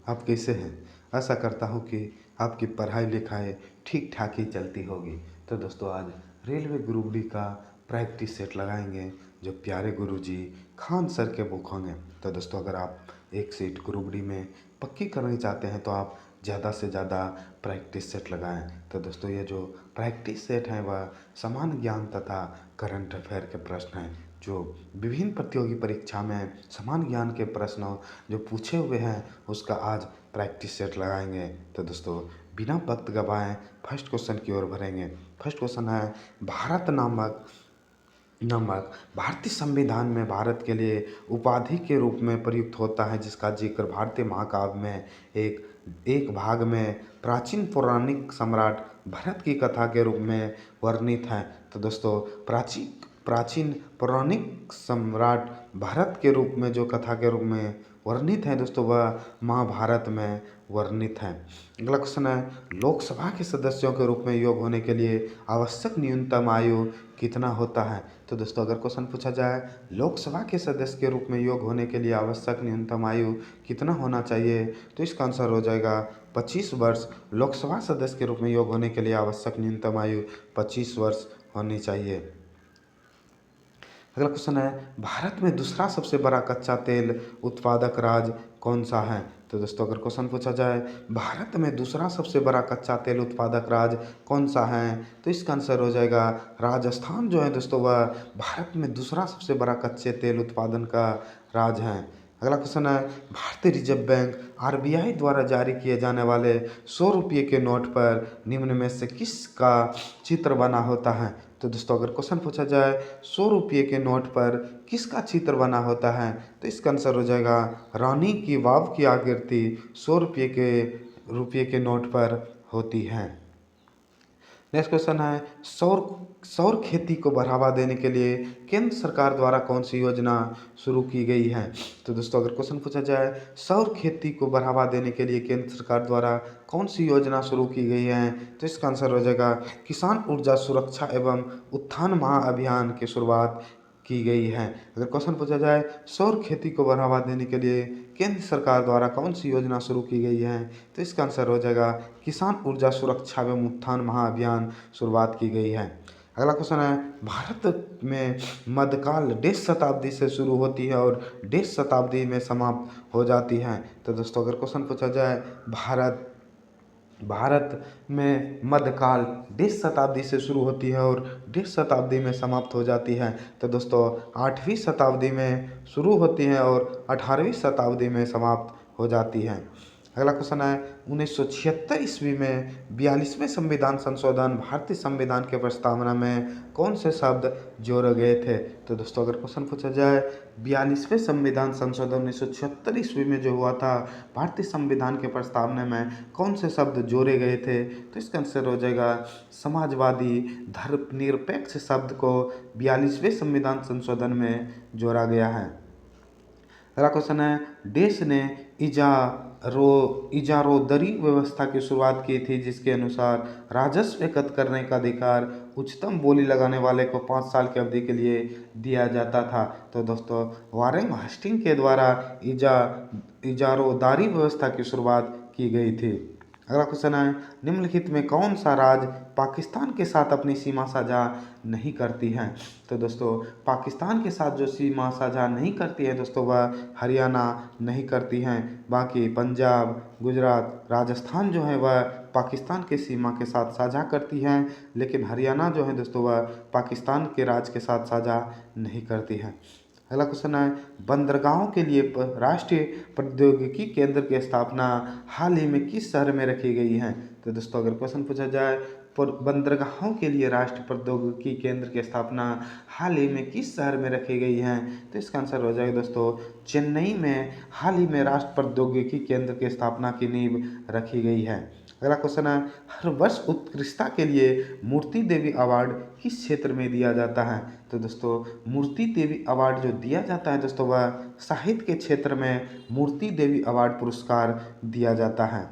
आप कैसे हैं? आशा करता हूँ कि आपकी पढ़ाई लिखाई ठीक ठाक ही चलती होगी। तो दोस्तों आज रेलवे ग्रुप डी का प्रैक्टिस सेट लगाएंगे जो प्यारे गुरुजी खान सर के बुक होंगे। तो दोस्तों अगर आप एक सीट ग्रुप डी में पक्की करनी चाहते हैं तो आप ज़्यादा से ज़्यादा प्रैक्टिस सेट लगाएं। तो दोस्तों ये जो प्रैक्टिस सेट है वह सामान्य ज्ञान तथा करंट अफेयर के प्रश्न हैं जो विभिन्न प्रतियोगी परीक्षा में सामान्य ज्ञान के प्रश्न जो पूछे हुए हैं उसका आज प्रैक्टिस सेट लगाएंगे। तो दोस्तों बिना वक्त गवाएं फर्स्ट क्वेश्चन की ओर बढ़ेंगे। फर्स्ट क्वेश्चन है भारत नामक नमक भारतीय संविधान में भारत के लिए उपाधि के रूप में प्रयुक्त होता है जिसका जिक्र भारतीय महाकाव्य में एक एक भाग में प्राचीन पौराणिक सम्राट भरत की कथा के रूप में वर्णित है। तो दोस्तों प्राचीन प्राचीन पौराणिक सम्राट भरत के रूप में जो कथा के रूप में वर्णित है दोस्तों वह महाभारत में वर्णित है। अगला क्वेश्चन है लोकसभा के सदस्यों के रूप में योग होने के लिए आवश्यक न्यूनतम आयु कितना होता है। तो दोस्तों अगर क्वेश्चन पूछा जाए लोकसभा के सदस्य के रूप में योग होने के लिए आवश्यक न्यूनतम आयु कितना होना चाहिए तो इसका आंसर हो जाएगा 25 वर्ष। लोकसभा सदस्य के रूप में योग होने के लिए आवश्यक न्यूनतम आयु 25 वर्ष होनी चाहिए। अगला क्वेश्चन है भारत में दूसरा सबसे बड़ा कच्चा तेल उत्पादक राज्य कौन सा है। तो दोस्तों अगर क्वेश्चन पूछा जाए भारत में दूसरा सबसे बड़ा कच्चा तेल उत्पादक राज्य कौन सा है तो इसका आंसर हो जाएगा राजस्थान जो है दोस्तों वह भारत में दूसरा सबसे बड़ा कच्चे तेल उत्पादन का राज्य है। अगला क्वेश्चन है भारतीय रिजर्व बैंक आरबीआई द्वारा जारी किए जाने वाले 100 रुपये के नोट पर निम्न में से किसका चित्र बना होता है। तो दोस्तों अगर क्वेश्चन पूछा जाए 100 रुपये के नोट पर किसका चित्र बना होता है तो इसका आंसर हो जाएगा रानी की वाव की आकृति 100 रुपये के नोट पर होती है। नेक्स्ट क्वेश्चन है सौर सौर खेती को बढ़ावा देने के लिए केंद्र सरकार द्वारा कौन सी योजना शुरू की गई है। तो दोस्तों अगर क्वेश्चन पूछा जाए सौर खेती को बढ़ावा देने के लिए केंद्र सरकार द्वारा कौन सी योजना शुरू की गई है तो इसका आंसर हो जाएगा किसान ऊर्जा सुरक्षा एवं उत्थान महाअभियान की शुरुआत की गई है। अगर क्वेश्चन पूछा जाए सौर खेती को बढ़ावा देने के लिए केंद्र सरकार द्वारा कौन सी योजना शुरू की गई है तो इसका आंसर हो जाएगा किसान ऊर्जा सुरक्षा एवं उत्थान महाअभियान शुरुआत की गई है। अगला क्वेश्चन है भारत में मध्यकाल 1.5 शताब्दी से शुरू होती है और 1.5 शताब्दी में समाप्त हो जाती है। तो दोस्तों अगर क्वेश्चन पूछा जाए भारत में मध्यकाल 1.5 शताब्दी से शुरू होती है और 1.5 शताब्दी में समाप्त हो जाती है। तो दोस्तों 8वीं शताब्दी में शुरू होती है और 18वीं शताब्दी में समाप्त हो जाती है। अगला क्वेश्चन है 1976 ईस्वी में 42वें संविधान संशोधन भारतीय संविधान के प्रस्तावना में कौन से शब्द जोड़े गए थे। तो दोस्तों अगर क्वेश्चन पूछा जाए 42वें संविधान संशोधन 1976 ईस्वी में जो हुआ था भारतीय संविधान के प्रस्तावना में कौन से शब्द जोड़े गए थे तो इसका आंसर हो जाएगा समाजवादी धर्मनिरपेक्ष शब्द को 42वें संविधान संशोधन में जोड़ा गया है। अगला क्वेश्चन है देश ने इजारोदरी व्यवस्था की शुरुआत की थी जिसके अनुसार राजस्व एकत्र करने का अधिकार उच्चतम बोली लगाने वाले को 5 साल की अवधि के लिए दिया जाता था। तो दोस्तों वारेन हेस्टिंग के द्वारा इजारोदारी व्यवस्था की शुरुआत की गई थी। अगला क्वेश्चन है निम्नलिखित में कौन सा राज्य पाकिस्तान के साथ अपनी सीमा साझा नहीं करती है। तो दोस्तों पाकिस्तान के साथ जो सीमा साझा नहीं करती है दोस्तों वह हरियाणा नहीं करती हैं। बाकी पंजाब गुजरात राजस्थान जो है वह पाकिस्तान के सीमा के साथ साझा करती हैं लेकिन हरियाणा जो है दोस्तों वह पाकिस्तान के राज्य के साथ साझा नहीं करती है। अगला क्वेश्चन है बंदरगाहों के लिए राष्ट्रीय प्रौद्योगिकी केंद्र की स्थापना हाल ही में किस शहर में रखी गई है। तो दोस्तों अगर क्वेश्चन पूछा जाए बंदरगाहों के लिए राष्ट्रीय प्रौद्योगिकी केंद्र की स्थापना हाल ही में किस शहर में रखी गई है तो इसका आंसर हो जाएगा दोस्तों चेन्नई में हाल ही में राष्ट्रीय प्रौद्योगिकी केंद्र की स्थापना की नींव रखी गई है। अगला क्वेश्चन है हर वर्ष उत्कृष्टता के लिए मूर्ति देवी अवार्ड किस क्षेत्र में दिया जाता है। तो दोस्तों मूर्ति देवी अवार्ड जो दिया जाता है दोस्तों वह साहित्य के क्षेत्र में मूर्ति देवी अवार्ड पुरस्कार दिया जाता है।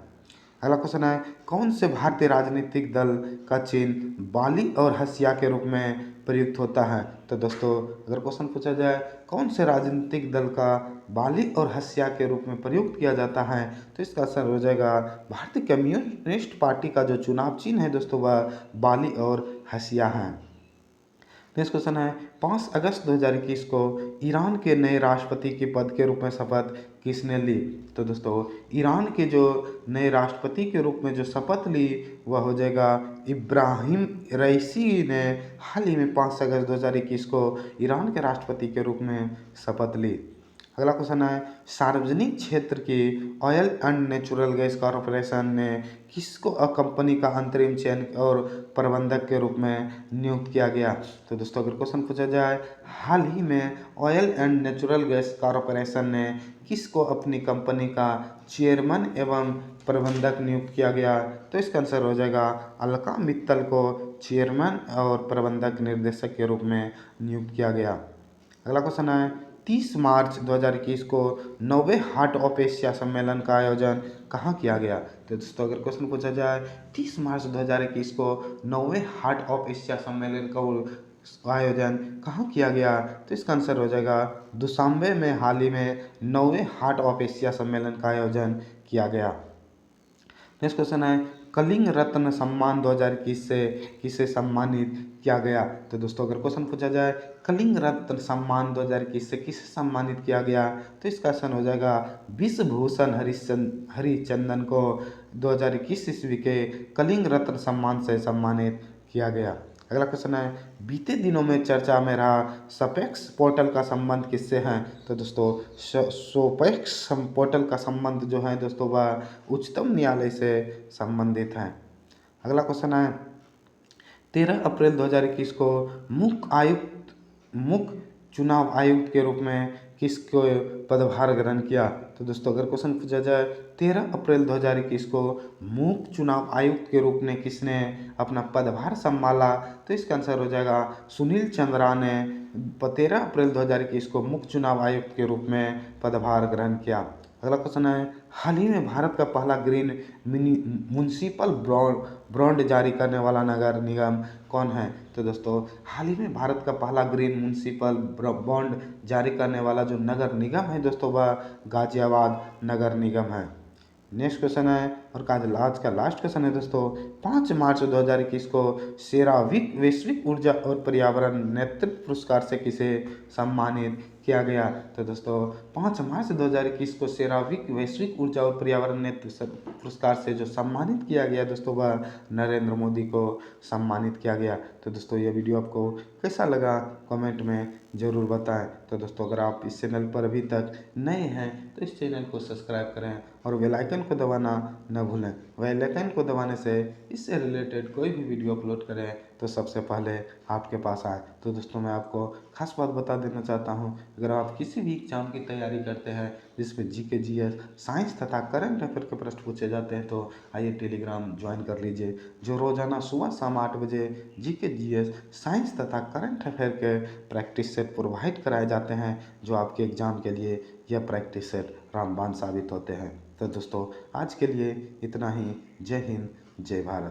अगला क्वेश्चन है कौन से भारतीय राजनीतिक दल का चिन्ह बाली और हंसिया के रूप में प्रयुक्त होता है। तो दोस्तों अगर क्वेश्चन पूछा जाए कौन से राजनीतिक दल का बाली और हसिया के रूप में प्रयुक्त किया जाता है? तो इसका आंसर हो जाएगा भारतीय कम्युनिस्ट पार्टी का जो चुनाव चिन्ह है दोस्तों वह बाली और हसिया है। नेक्स्ट क्वेश्चन है 5 अगस्त 2021 को ईरान के नए राष्ट्रपति के पद के रूप में शपथ किसने ली? तो दोस्तों ईरान के जो नए राष्ट्रपति के रूप में जो शपथ ली वह हो जाएगा इब्राहिम रईसी ने हाल ही में 5 अगस्त 2021 को ईरान के राष्ट्रपति के रूप में शपथ ली। अगला क्वेश्चन है सार्वजनिक क्षेत्र की oil and natural gas corporation ने किसको कंपनी का अंतरिम चयन और प्रबंधक के रूप में नियुक्त किया गया? तो दोस्तों अगर क्वेश्चन पूछा जाए हाल ही में oil and natural gas corporation ने किसको अपनी कंपनी का चेयरमैन एवं प्रबंधक नियुक्त किया गया? तो इसका आंसर हो जाएगा अलका मित्तल को चेयरमैन और प्रबंधक निर्देशक के रूप में नियुक्त किया गया। अगला क्वेश्चन है 30 मार्च 2021 को 9वें हार्ट ऑफ एशिया सम्मेलन का आयोजन कहाँ किया गया? तो दोस्तों अगर क्वेश्चन पूछा जाए 30 मार्च 2021 को 9वें हार्ट ऑफ एशिया सम्मेलन का आयोजन कहाँ किया गया? तो इसका आंसर हो जाएगा दुशांबे में हाल ही में 9वें हार्ट ऑफ एशिया सम्मेलन का आयोजन किया गया। नेक्स्ट क्वेश्चन है कलिंग रत्न सम्मान 2021 से किसे सम्मानित किया गया? तो दोस्तों अगर क्वेश्चन पूछा जाए कलिंग रत्न सम्मान 2021 से किसे सम्मानित किया गया? तो इसका आंसर हो जाएगा विश्वभूषण हरिचंदन को 2021 ईस्वी के कलिंग रत्न सम्मान से सम्मानित किया गया। अगला क्वेश्चन है बीते दिनों में चर्चा में रहा सपेक्स पोर्टल का संबंध किससे है? तो दोस्तों सोपेक्स पोर्टल का संबंध जो है दोस्तों वह उच्चतम न्यायालय से संबंधित है। अगला क्वेश्चन है 13 अप्रैल 2021 को मुख्य चुनाव आयुक्त के रूप में किसको पदभार ग्रहण किया? तो दोस्तों अगर क्वेश्चन पूछा जाए 13 अप्रैल 2021 को मुख्य चुनाव आयुक्त के रूप में किसने अपना पदभार संभाला? तो इसका आंसर हो जाएगा सुनील चंद्रा ने 13 अप्रैल 2021 को मुख्य चुनाव आयुक्त के रूप में पदभार ग्रहण किया। अगला क्वेश्चन है हाल ही में भारत का पहला ग्रीन म्युनिसिपल बॉन्ड जारी करने वाला नगर निगम कौन है? तो दोस्तों हाल ही में भारत का पहला ग्रीन म्युनिसिपल बॉन्ड जारी करने वाला जो नगर निगम है दोस्तों वह गाजियाबाद नगर निगम है। नेक्स्ट क्वेश्चन है और आज का लास्ट क्वेश्चन है दोस्तों 5 मार्च 2021 को सेरावीक वैश्विक ऊर्जा और पर्यावरण नेतृत्व पुरस्कार से किसे सम्मानित किया गया? तो दोस्तों 5 मार्च 2021 को सेरावीक वैश्विक ऊर्जा और पर्यावरण नेतृत्व पुरस्कार से जो सम्मानित किया गया दोस्तों वह नरेंद्र मोदी को सम्मानित किया गया। तो दोस्तों ये वीडियो आपको कैसा लगा कमेंट में ज़रूर बताएं। तो दोस्तों अगर आप इस चैनल पर अभी तक नए हैं तो इस चैनल को सब्सक्राइब करें और बेल आइकन को दबाना न भूलें। बेल आइकन को दबाने से इससे रिलेटेड कोई भी वीडियो अपलोड करें तो सबसे पहले आपके पास आए। तो दोस्तों मैं आपको खास बात बता देना चाहता हूं अगर आप किसी भी एग्जाम की तैयारी करते हैं जिसमें जीके जीएस साइंस तथा करंट अफेयर के प्रश्न पूछे जाते हैं तो आइए टेलीग्राम ज्वाइन कर लीजिए जो रोजाना सुबह शाम 8 बजे जीके जीएस साइंस तथा करंट अफेयर के प्रैक्टिस सेट प्रोवाइड कराए जाते हैं जो आपके एग्जाम के लिए यह प्रैक्टिस सेट रामबाण साबित होते हैं। तो दोस्तों आज के लिए इतना ही। जय हिंद जय भारत।